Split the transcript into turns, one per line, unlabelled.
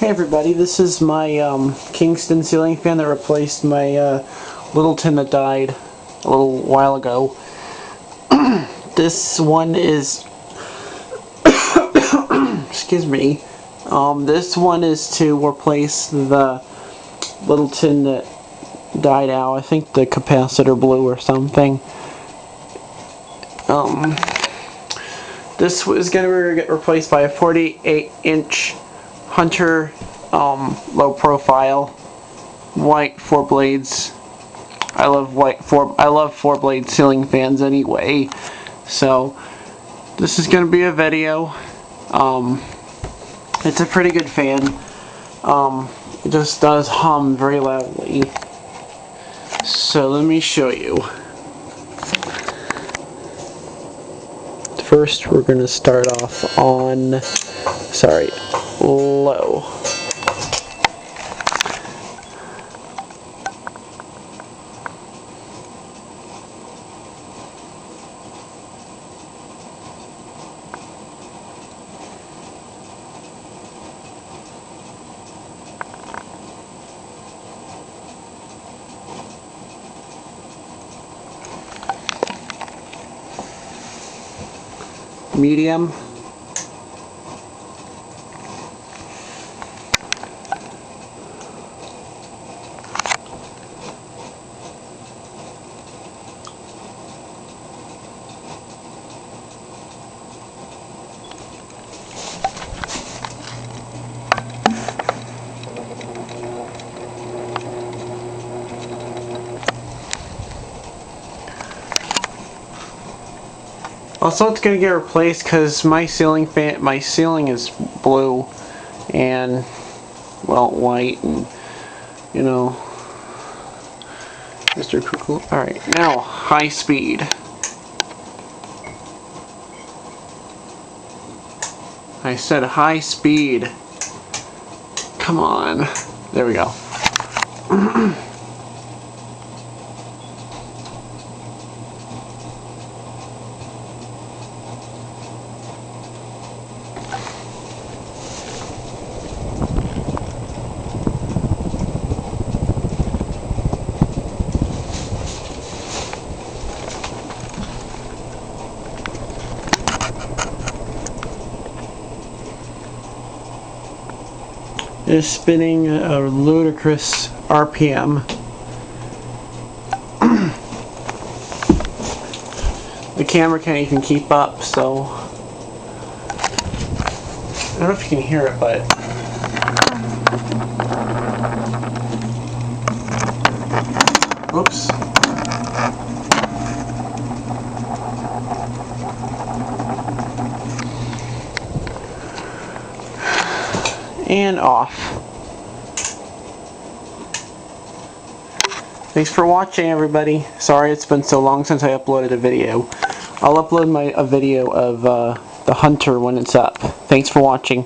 Hey everybody, this is my Kingston ceiling fan that replaced my Littleton that died a little while ago. This one is excuse me. This one is to replace the Littleton that died out. I think the capacitor blew or something. This is going to get replaced by a 48-inch Hunter low profile white 4 blades. I love 4 blade ceiling fans anyway. So this is going to be a video. It's a pretty good fan. It just does hum very loudly. So let me show you. First we're going to start off on low. Medium. Also, it's gonna get replaced because my ceiling is blue and, well, white, and you know, Mr. Cuckoo. Alright, now high speed. I said high speed. Come on. There we go. Is spinning a ludicrous RPM. The camera can't even keep up, so I don't know if you can hear it, but oops. And off. Thanks for watching, everybody. Sorry it's been so long since I uploaded a video. I'll upload a video of the Hunter when it's up. Thanks for watching.